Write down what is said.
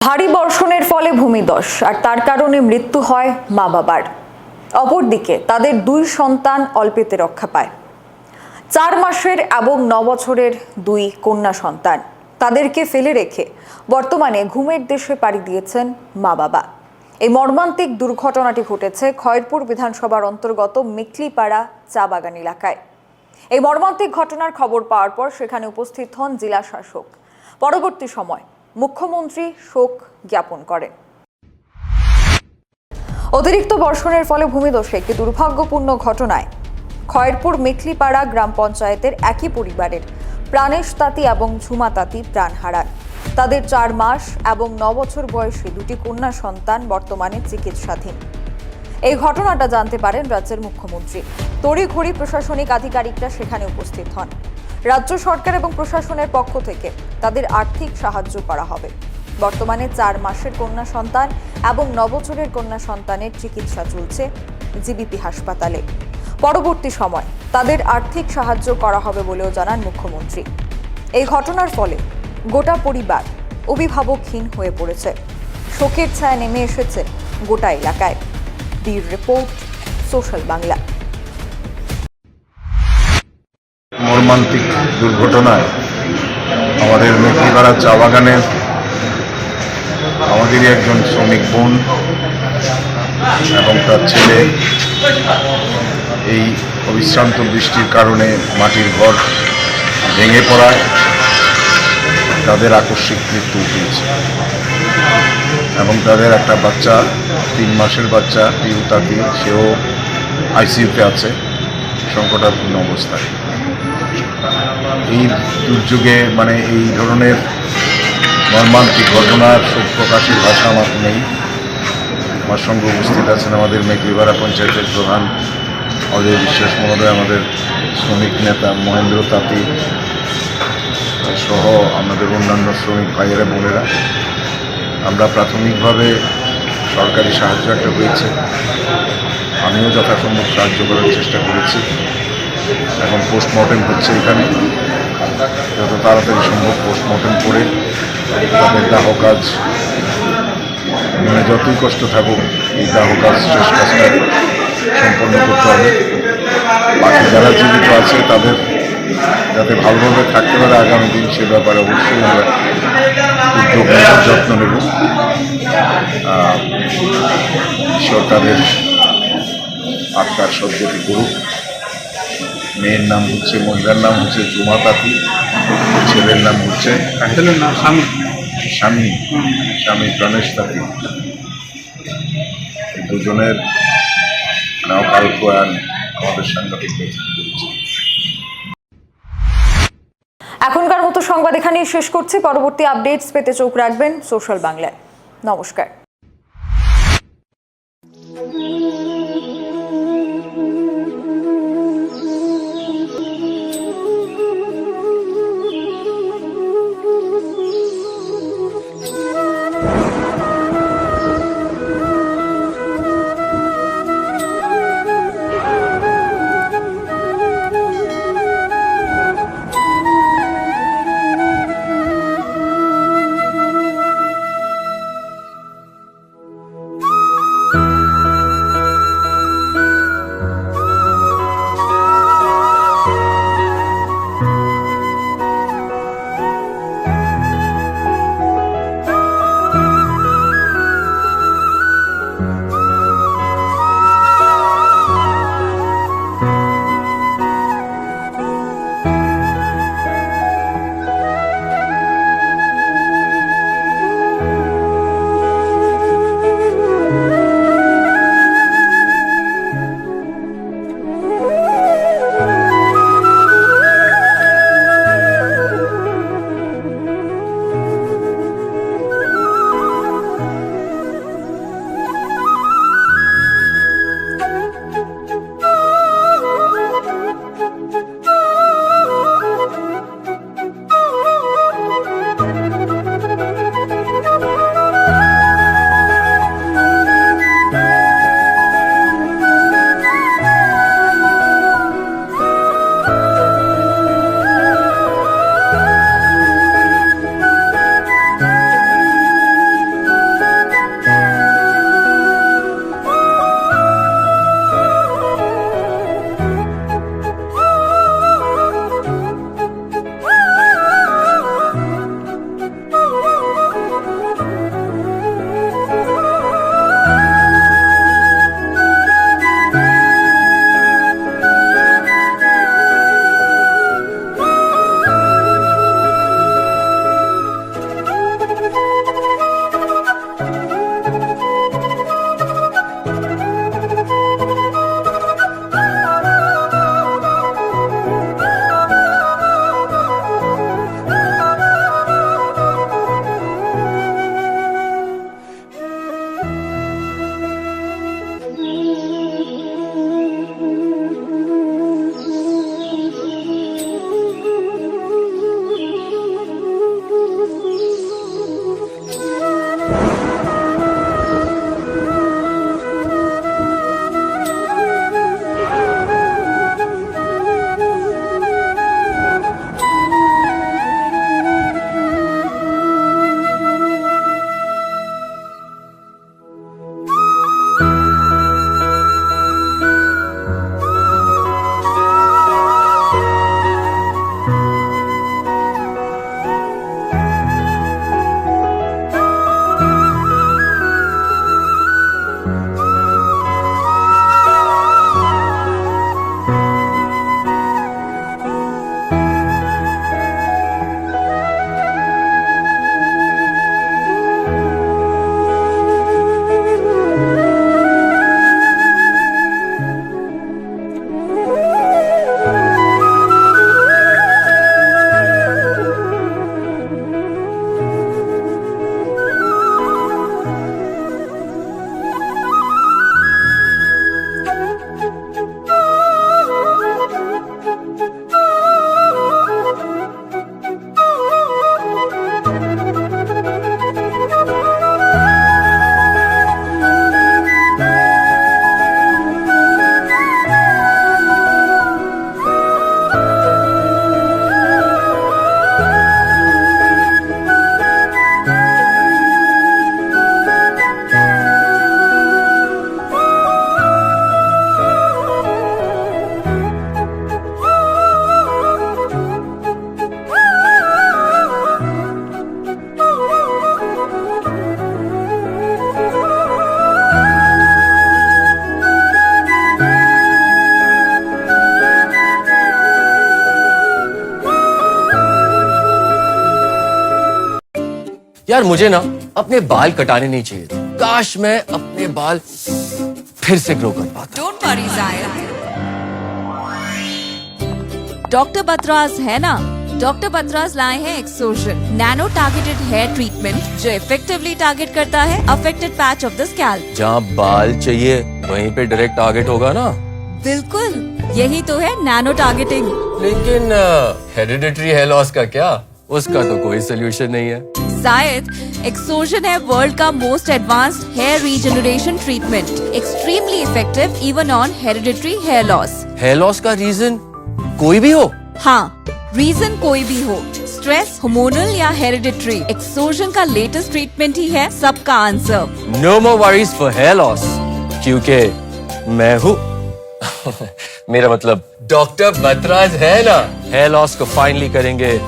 ভারী বর্ষণের ফলে ভূমিধস আর তার কারণে মৃত্যু হয় মা বাবার। অপরদিকে তাদের দুই সন্তান অল্পেতে রক্ষা পায়। 4 মাসের এবং 9 বছরের দুই কন্যা সন্তান, তাদেরকে ফেলে রেখে বর্তমানে ঘুমের দেশে পাড়ি দিয়েছেন মা বাবা। এই মর্মান্তিক দুর্ঘটনাটি ঘটেছে খয়েরপুর বিধানসভার অন্তর্গত মেকলিপাড়া চা বাগান এলাকায়। এই মর্মান্তিক ঘটনার খবর পাওয়ার পর সেখানে উপস্থিত হন জেলা শাসক। পরবর্তী সময় মুখ্যমন্ত্রী শোক জ্ঞাপন করেন। অতিরিক্ত বর্ষণের ফলে ভূমিধসে একটি দুর্ভাগ্যপূর্ণ ঘটনায় খয়েরপুর মেকলিপাড়া গ্রাম পঞ্চায়েতের একই পরিবারের প্রাণেশ তাঁতি এবং ঝুমা তাঁতি প্রাণ হারান। তাদের 4 মাস এবং 9 বছর বয়সী দুটি কন্যা সন্তান বর্তমানে চিকিৎসাধীন। এই ঘটনাটা জানতে পারেন রাজ্যের মুখ্যমন্ত্রী। তড়িঘড়ি প্রশাসনিক আধিকারিকরা সেখানে উপস্থিত হন। রাজ্য সরকার এবং প্রশাসনের পক্ষ থেকে তাদের আর্থিক সাহায্য করা হবে। বর্তমানে 4 মাসের কন্যা সন্তান এবং 9 বছরের কন্যা সন্তানের চিকিৎসা চলছে জিবিপি হাসপাতালে। পরবর্তী সময় তাদের আর্থিক সাহায্য করা হবে বলেও জানান মুখ্যমন্ত্রী। এই ঘটনার ফলে গোটা পরিবার অভিভাবকহীন হয়ে পড়েছে। শোকের ছায়া নেমে এসেছে গোটা এলাকায়। Bureau report, social Bangla. মর্মান্তিক দুর্ঘটনায় আমাদের মেকলিপাড়া চা বাগানের আমাদেরই একজন শ্রমিক বোন এবং তার ছেলে এই অবিশ্রান্ত বৃষ্টির কারণে মাটির ঘর ভেঙে পড়ায় তাদের আকস্মিক মৃত্যু হয়েছে এবং তাদের একটা বাচ্চা 3 মাসের বাচ্চা পিউ তাঁতি, সেও আইসিইউতে আছে সংকটাপূর্ণ অবস্থায়। এই দুর্যোগে এই ধরনের মর্মান্তিক ঘটনার শোক প্রকাশের ভাষা আমার নেই। আমার সঙ্গে উপস্থিত আছেন আমাদের মেকলিপাড়া পঞ্চায়েতের প্রধান অজয় বিশ্বাস মহোদয়, আমাদের শ্রমিক নেতা মহেন্দ্র তাঁতি সহ আমাদের অন্যান্য শ্রমিক ভাইয়েরা বোনেরা। আমরা প্রাথমিকভাবে সরকারি সাহায্য একটা হয়েছে, আমিও যথাসম্ভব সাহায্য করার চেষ্টা করেছি। এখন পোস্টমর্টেম হচ্ছে এখানে, যত তাড়াতাড়ি সম্ভব পোস্টমর্টেম করে তাদের দাহ কাজ যতই কষ্ট থাকুক এই দাহ কাজ শেষ কাজটা সম্পন্ন করতে হবে। বাকি যারা জীবিত আছে তাদের যাতে ভালোভাবে থাকতে পারে আগামী দিন, সে ব্যাপারে অবশ্যই আমরা উদ্যোগ নেব, যত্ন নেব। ঈশ্বর তাদের আত্মার সদ্গতি করুক। মেয়ের নাম হচ্ছে, মহিলার নাম হচ্ছে ঝুমা তাঁতি, ছেলের নাম হচ্ছে স্বামী প্রাণেশ তাঁতি। দুজনের অকাল প্রয়াণ আমাদের সাংঘাতিক ব্যথা করেছে। এখনকার মতো সংবাদ এখানেই শেষ করছি। পরবর্তী আপডেটস পেতে চোখ রাখবেন সোশ্যাল বাংলায়। নমস্কার। यार मुझे ना अपने बाल कटाने नहीं चाहिए थे। काश मैं अपने बाल फिर से ग्रो कर पाता। Don't worry, Zahid. Doctor Batra's है ना, डॉक्टर बतराज लाए हैं Exogen nano targeted hair treatment जो इफेक्टिवली टारगेट करता है affected patch of the scalp. जहाँ बाल चाहिए वहीं पे डायरेक्ट टारगेट होगा ना। बिल्कुल, यही तो है नैनो टारगेटिंग। लेकिन हेरिडिटरी हेयर लॉस का क्या? उसका तो कोई सोल्यूशन नहीं है। जायद, एक्सोजन है वर्ल्ड का most advanced hair regeneration treatment, extremely effective even on hereditary hair loss. Hair loss का रीजन कोई भी हो? हाँ, रीजन कोई भी हो, स्ट्रेस, हार्मोनल या हेरिडिटरी, एक्सोजन का लेटेस्ट ट्रीटमेंट ही है सबका answer. No more worries for hair loss, क्योंकि मैं हूँ मेरा मतलब डॉक्टर बतराज है ना। हेयर लॉस को फाइनली करेंगे